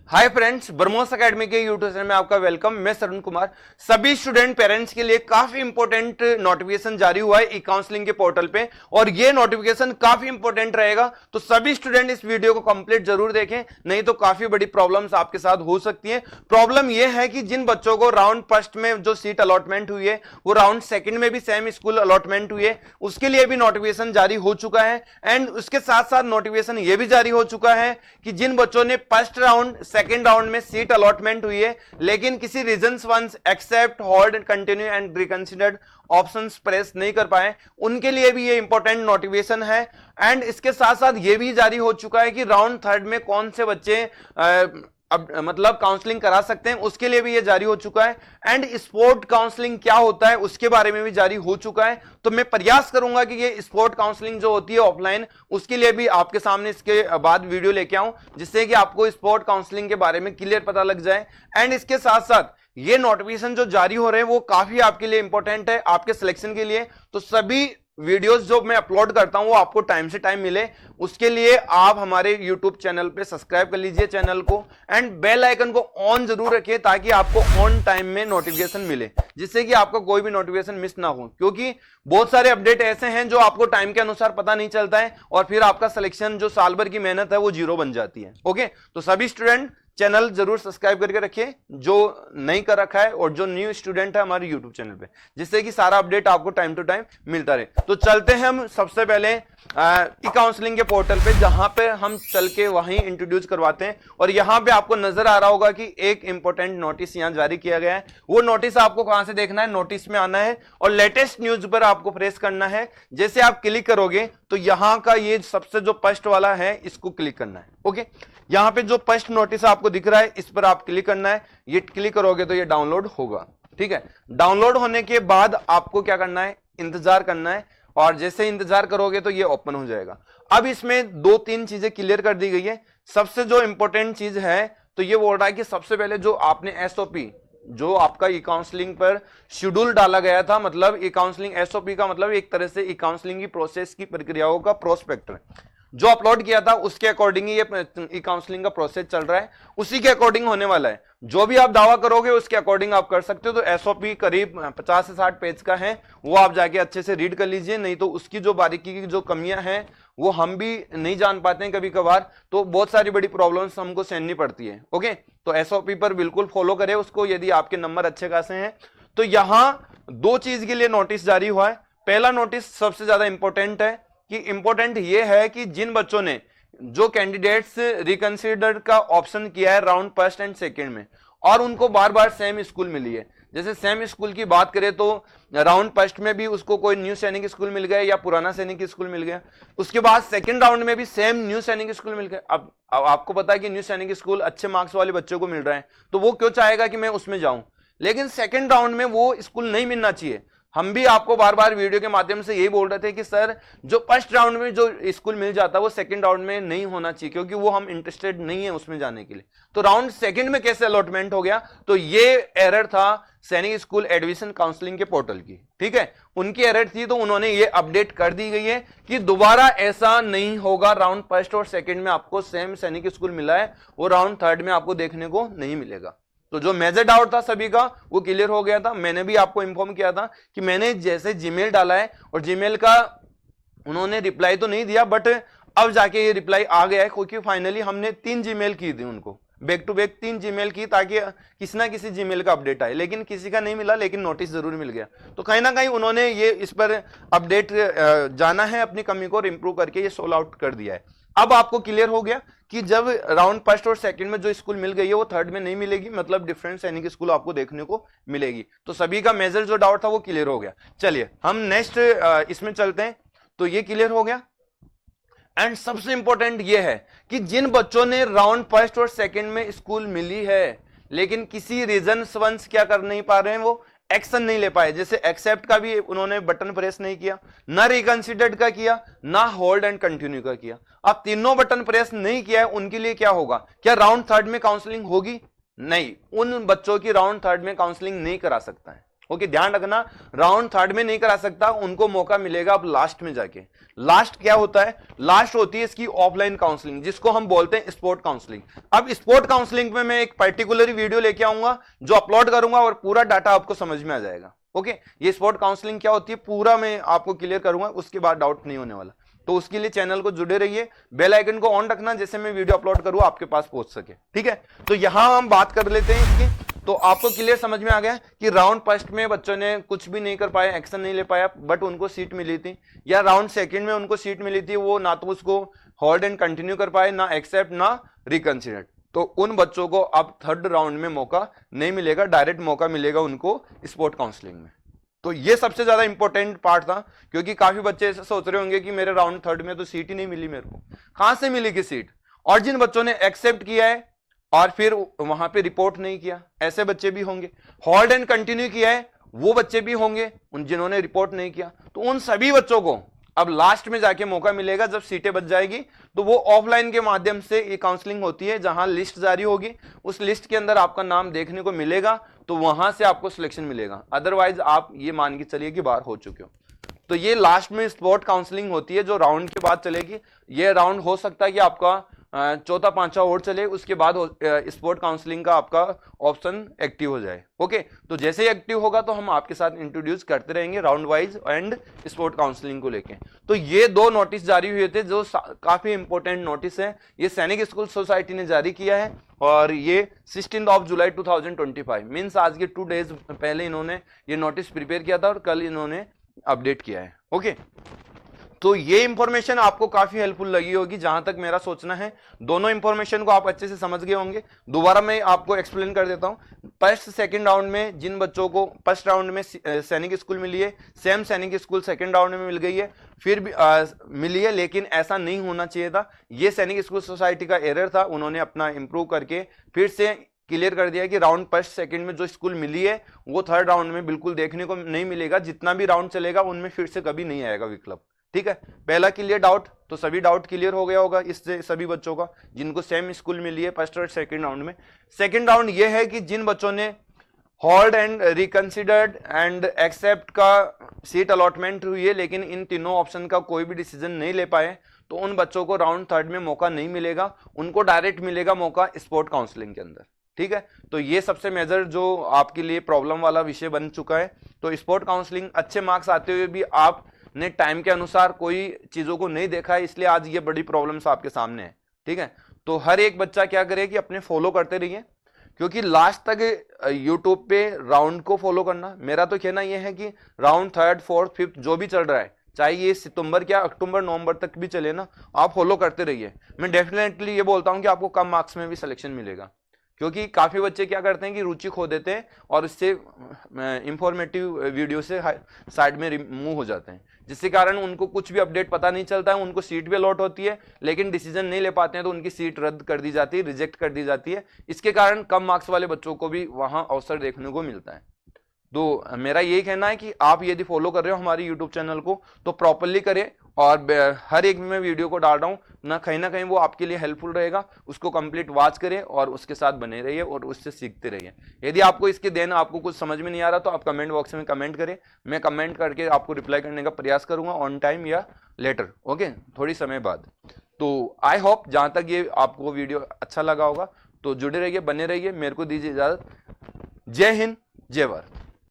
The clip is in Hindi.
हाय फ्रेंड्स, ब्रह्मोस एकेडमी के यूट्यूब चैनल में आपका वेलकम। मैं सरुण कुमार। सभी स्टूडेंट पेरेंट्स के लिए काफी इंपॉर्टेंट नोटिफिकेशन जारी हुआ है ई काउंसलिंग के पोर्टल पे और ये नोटिफिकेशन काफी इंपॉर्टेंट रहेगा, तो सभी स्टूडेंट इस वीडियो को कंप्लीट जरूर देखें, नहीं तो काफी बड़ी प्रॉब्लम्स आपके साथ हो सकती है। प्रॉब्लम यह है कि जिन बच्चों को राउंड फर्स्ट में जो सीट अलॉटमेंट हुई है वो राउंड सेकेंड में भी सेम स्कूल अलॉटमेंट हुई है, उसके लिए भी नोटिफिकेशन जारी हो चुका है। एंड उसके साथ साथ नोटिफिकेशन ये भी जारी हो चुका है कि जिन बच्चों ने फर्स्ट राउंड सेकेंड राउंड में सीट अलॉटमेंट हुई है लेकिन किसी reasons once accept hold continue and reconsidered options press नहीं कर पाए, उनके लिए भी ये इंपॉर्टेंट नोटिफिकेशन है। एंड इसके साथ साथ ये भी जारी हो चुका है कि राउंड थर्ड में कौन से बच्चे अब मतलब काउंसलिंग करा सकते हैं, उसके लिए भी ये जारी हो चुका है। एंड स्पोर्ट काउंसलिंग क्या होता है उसके बारे में भी जारी हो चुका है। तो मैं प्रयास करूंगा कि ये स्पोर्ट काउंसलिंग जो होती है ऑफलाइन, उसके लिए भी आपके सामने इसके बाद वीडियो लेके आऊं, जिससे कि आपको स्पोर्ट काउंसलिंग के बारे में क्लियर पता लग जाए। एंड इसके साथ साथ ये नोटिफिकेशन जो जारी हो रहे हैं वो काफी आपके लिए इंपॉर्टेंट है आपके सिलेक्शन के लिए। तो सभी वीडियोस जो मैं अपलोड करता हूं वो आपको टाइम से टाइम मिले, उसके लिए आप हमारे यूट्यूब चैनल पे सब्सक्राइब कर लीजिए चैनल को एंड बेल आइकन को ऑन जरूर रखिए ताकि आपको ऑन टाइम में नोटिफिकेशन मिले, जिससे कि आपको कोई भी नोटिफिकेशन मिस ना हो। क्योंकि बहुत सारे अपडेट ऐसे हैं जो आपको टाइम के अनुसार पता नहीं चलता है और फिर आपका सिलेक्शन जो साल भर की मेहनत है वो जीरो बन जाती है। ओके, तो सभी स्टूडेंट चैनल जरूर सब्सक्राइब करके रखिए जो नहीं कर रखा है और जो न्यू स्टूडेंट है हमारे यूट्यूब चैनल पे, जिससे कि सारा अपडेट आपको टाइम टू टाइम मिलता रहे। तो चलते हैं हम सबसे पहले ई काउंसलिंग के पोर्टल पे, जहां पे हम चल के वहीं इंट्रोड्यूस करवाते हैं। और यहां पे आपको नजर आ रहा होगा कि एक इंपॉर्टेंट नोटिस यहां जारी किया गया है। वो नोटिस आपको कहां से देखना है, नोटिस में आना है और लेटेस्ट न्यूज पर आपको प्रेस करना है। जैसे आप क्लिक करोगे तो यहां का ये सबसे जो फर्स्ट वाला है इसको क्लिक करना है। ओके, यहां पे जो फर्स्ट नोटिस आपको दिख रहा है इस पर आप क्लिक करना है। ये क्लिक करोगे तो ये डाउनलोड होगा। ठीक है, डाउनलोड होने के बाद आपको क्या करना है, इंतजार करना है और जैसे इंतजार करोगे तो ये ओपन हो जाएगा। अब इसमें दो तीन चीजें क्लियर कर दी गई है। सबसे जो इंपॉर्टेंट चीज है तो ये बोल रहा है कि सबसे पहले जो आपने एसओपी जो आपका ई काउंसलिंग पर शेड्यूल डाला गया था, मतलब ई काउंसलिंग एसओपी का मतलब एक तरह से ई काउंसलिंग की प्रोसेस की प्रक्रियाओं का प्रोस्पेक्ट जो अपलोड किया था उसके अकॉर्डिंग ये ई काउंसलिंग का प्रोसेस चल रहा है, उसी के अकॉर्डिंग होने वाला है। जो भी आप दावा करोगे उसके अकॉर्डिंग आप कर सकते हो। तो एसओपी करीब 50 से 60 पेज का है, वो आप जाके अच्छे से रीड कर लीजिए, नहीं तो उसकी जो बारीकी की जो कमियां हैं वो हम भी नहीं जान पाते हैं कभी कभार, तो बहुत सारी बड़ी प्रॉब्लम्स हमको सहनी पड़ती है। ओके, तो एसओपी पर बिल्कुल फॉलो करें उसको यदि आपके नंबर अच्छे खासे हैं। तो यहां दो चीज के लिए नोटिस जारी हुआ है। पहला नोटिस सबसे ज्यादा इंपॉर्टेंट है कि इंपॉर्टेंट ये है कि जिन बच्चों ने जो कैंडिडेट्स रिकंसिडर्ड का ऑप्शन किया है राउंड फर्स्ट एंड सेकंड में और उनको बार बार सेम स्कूल मिली है, जैसे सेम स्कूल की बात करें तो राउंड फर्स्ट में भी उसको कोई न्यू सैनिक स्कूल मिल गया या पुराना सैनिक स्कूल मिल गया, उसके बाद सेकंड राउंड में भी सेम न्यू सैनिक स्कूल मिल गया। अब आपको पता है कि न्यू सैनिक स्कूल अच्छे मार्क्स वाले बच्चों को मिल रहा है, तो वो क्यों चाहेगा कि मैं उसमें जाऊं, लेकिन सेकंड राउंड में वो स्कूल नहीं मिलना चाहिए। हम भी आपको बार बार वीडियो के माध्यम से यही बोल रहे थे कि सर जो फर्स्ट राउंड में जो स्कूल मिल जाता है वो सेकंड राउंड में नहीं होना चाहिए, क्योंकि वो हम इंटरेस्टेड नहीं है उसमें जाने के लिए। तो राउंड सेकंड में कैसे अलॉटमेंट हो गया, तो ये एरर था सैनिक स्कूल एडमिशन काउंसलिंग के पोर्टल की। ठीक है, उनकी एरर थी, तो उन्होंने ये अपडेट कर दी गई है कि दोबारा ऐसा नहीं होगा। राउंड फर्स्ट और सेकंड में आपको सेम सैनिक स्कूल मिला है, वो राउंड थर्ड में आपको देखने को नहीं मिलेगा। तो जो मेजर डाउट था सभी का वो क्लियर हो गया था। मैंने भी आपको इन्फॉर्म किया था कि मैंने जैसे जीमेल डाला है और जीमेल का उन्होंने रिप्लाई तो नहीं दिया, बट अब जाके ये रिप्लाई आ गया है, क्योंकि फाइनली हमने 3 जीमेल की थी उनको, बैक टू बैक 3 जीमेल की, ताकि किसी ना किसी जीमेल का अपडेट आए, लेकिन किसी का नहीं मिला, लेकिन नोटिस जरूर मिल गया। तो कहीं ना कहीं उन्होंने ये इस पर अपडेट जाना है, अपनी कमी को इंप्रूव करके ये सोल्व आउट कर दिया है। अब आपको क्लियर हो गया कि जब राउंड फर्स्ट और सेकंड में जो स्कूल मिल गई है वो थर्ड में नहीं मिलेगी, मतलब डिफरेंट सैनिक स्कूल आपको देखने को मिलेगी। तो सभी का मेजर जो डाउट था वो क्लियर हो गया। चलिए हम नेक्स्ट इसमें चलते हैं। तो ये क्लियर हो गया। एंड सबसे इंपॉर्टेंट ये है कि जिन बच्चों ने राउंड फर्स्ट और सेकंड में स्कूल मिली है लेकिन किसी रीजन वंस क्या कर नहीं पा रहे हैं, वो एक्शन नहीं ले पाए, जैसे एक्सेप्ट का भी उन्होंने बटन प्रेस नहीं किया, ना रिकंसिडर्ड का किया, ना होल्ड एंड कंटिन्यू का किया। अब तीनों बटन प्रेस नहीं किया है, उनके लिए क्या होगा, क्या राउंड थर्ड में काउंसलिंग होगी? नहीं, उन बच्चों की राउंड थर्ड में काउंसलिंग नहीं करा सकता है। ओके, ध्यान रखना, राउंड थर्ड में नहीं करा सकता, उनको मौका मिलेगा अब लास्ट में जाके। लास्ट क्या होता है? लास्ट होती है इसकी ऑफलाइन काउंसलिंग, जिसको हम बोलते हैं स्पोर्ट काउंसलिंग। अब स्पोर्ट काउंसलिंग में मैं एक पर्टिकुलर वीडियो लेके आऊंगा जो अपलोड करूंगा और पूरा डाटा आपको समझ में आ जाएगा। ओके, ये स्पोर्ट काउंसलिंग क्या होती है पूरा मैं आपको क्लियर करूंगा, उसके बाद डाउट नहीं होने वाला। तो उसके लिए चैनल को जुड़े रहिए, बेल आइकन को ऑन रखना, जैसे मैं वीडियो अपलोड करूँ आपके पास पहुंच सके। ठीक है, तो यहां हम बात कर लेते हैं इसकी। तो आपको क्लियर समझ में आ गया कि राउंड फर्स्ट में बच्चों ने कुछ भी नहीं कर पाया, एक्शन नहीं ले पाया, बट उनको सीट मिली थी, या राउंड सेकंड में उनको सीट मिली थी, वो ना तो उसको होल्ड एंड कंटिन्यू कर पाए, ना एक्सेप्ट, ना रिकंसिडर। तो उन बच्चों को अब थर्ड राउंड में मौका नहीं मिलेगा, डायरेक्ट मौका मिलेगा उनको स्पोर्ट काउंसलिंग में। तो ये सबसे ज्यादा इंपॉर्टेंट पार्ट था, क्योंकि काफी बच्चे ऐसे सोच रहे होंगे कि मेरे राउंड थर्ड में तो सीट ही नहीं मिली मेरे को, कहां से मिलेगी सीट? और जिन बच्चों ने एक्सेप्ट किया है और फिर वहां पे रिपोर्ट नहीं किया, ऐसे बच्चे भी होंगे। होल्ड एंड कंटिन्यू किया है, वो बच्चे भी होंगे उन जिन्होंने रिपोर्ट नहीं किया। तो उन सभी बच्चों को अब लास्ट में जाके मौका मिलेगा, जब सीटें बच जाएगी तो वो ऑफलाइन के माध्यम से ये काउंसलिंग होती है, जहां लिस्ट जारी होगी, उस लिस्ट के अंदर आपका नाम देखने को मिलेगा, तो वहां से आपको सिलेक्शन मिलेगा। अदरवाइज आप ये मान के चलिए कि बाहर हो चुके हो। तो ये लास्ट में स्पोर्ट काउंसलिंग होती है, जो राउंड के बाद चलेगी। ये राउंड हो सकता है कि आपका चौथा पांचवा और चले, उसके बाद स्पोर्ट काउंसलिंग का आपका ऑप्शन एक्टिव हो जाए। ओके, तो जैसे ही एक्टिव होगा तो हम आपके साथ इंट्रोड्यूस करते रहेंगे round wise and sport counselling को लेके। तो ये दो नोटिस जारी हुए थे जो काफी इंपॉर्टेंट नोटिस है, ये सैनिक स्कूल सोसाइटी ने जारी किया है, और ये 16 जुलाई 2025 मीन्स आज के 2 डेज पहले इन्होंने ये नोटिस प्रिपेयर किया था और कल इन्होंने अपडेट किया है। ओके, तो ये इंफॉर्मेशन आपको काफी हेल्पफुल लगी होगी, जहां तक मेरा सोचना है। दोनों इंफॉर्मेशन को आप अच्छे से समझ गए होंगे। दोबारा मैं आपको एक्सप्लेन कर देता हूं। फर्स्ट सेकंड राउंड में जिन बच्चों को फर्स्ट राउंड में सैनिक स्कूल मिली है, सेम सैनिक स्कूल सेकंड राउंड में मिल गई है, फिर भी मिली है, लेकिन ऐसा नहीं होना चाहिए था। ये सैनिक स्कूल सोसाइटी का एरर था, उन्होंने अपना इंप्रूव करके फिर से क्लियर कर दिया कि राउंड फर्स्ट सेकंड में जो स्कूल मिली है वो थर्ड राउंड में बिल्कुल देखने को नहीं मिलेगा। जितना भी राउंड चलेगा उनमें फिर से कभी नहीं आएगा विकल्प। ठीक है, पहला क्लियर डाउट, तो सभी डाउट क्लियर हो गया होगा इससे सभी बच्चों का जिनको सेम स्कूल मिली है फर्स्ट और सेकंड राउंड में। सेकंड राउंड ये है कि जिन बच्चों ने hold and reconsidered and accept का सीट अलॉटमेंट हुई है, लेकिन इन तीनों ऑप्शन का कोई भी डिसीजन नहीं ले पाए, तो उन बच्चों को राउंड थर्ड में मौका नहीं मिलेगा, उनको डायरेक्ट मिलेगा मौका स्पोर्ट काउंसलिंग के अंदर। ठीक है, तो ये सबसे मेजर जो आपके लिए प्रॉब्लम वाला विषय बन चुका है। तो स्पोर्ट काउंसलिंग अच्छे मार्क्स आते हुए भी आपने टाइम के अनुसार कोई चीजों को नहीं देखा है, इसलिए आज ये बड़ी प्रॉब्लम्स आपके सामने है। ठीक है, तो हर एक बच्चा क्या करे कि अपने फॉलो करते रहिए, क्योंकि लास्ट तक यूट्यूब पे राउंड को फॉलो करना। मेरा तो कहना यह है कि राउंड थर्ड फोर्थ फिफ्थ जो भी चल रहा है, चाहे ये सितंबर क्या अक्टूबर नवंबर तक भी चले ना, आप फॉलो करते रहिए। मैं डेफिनेटली ये बोलता हूं कि आपको कम मार्क्स में भी सिलेक्शन मिलेगा, क्योंकि काफी बच्चे क्या करते हैं कि रुचि खो देते हैं और इससे इंफॉर्मेटिव वीडियो से साइड में रिमूव हो जाते हैं, जिसके कारण उनको कुछ भी अपडेट पता नहीं चलता है। उनको सीट भी अलॉट होती है लेकिन डिसीजन नहीं ले पाते हैं, तो उनकी सीट रद्द कर दी जाती है, रिजेक्ट कर दी जाती है। इसके कारण कम मार्क्स वाले बच्चों को भी वहां अवसर देखने को मिलता है। तो मेरा यही कहना है कि आप यदि फॉलो कर रहे हो हमारे यूट्यूब चैनल को तो प्रॉपरली करें, और हर एक में वीडियो को डाल रहा हूं ना कहीं वो आपके लिए हेल्पफुल रहेगा, उसको कंप्लीट वॉच करें और उसके साथ बने रहिए और उससे सीखते रहिए। यदि आपको इसके देन आपको कुछ समझ में नहीं आ रहा तो आप कमेंट बॉक्स में कमेंट करें, मैं कमेंट करके आपको रिप्लाई करने का प्रयास करूंगा ऑन टाइम या लेटर, ओके, थोड़ी समय बाद। तो आई होप जहां तक ये आपको वीडियो अच्छा लगा होगा, तो जुड़े रहिए, बने रहिए। मेरे को दीजिए इजाजत। जय हिंद, जय भारत।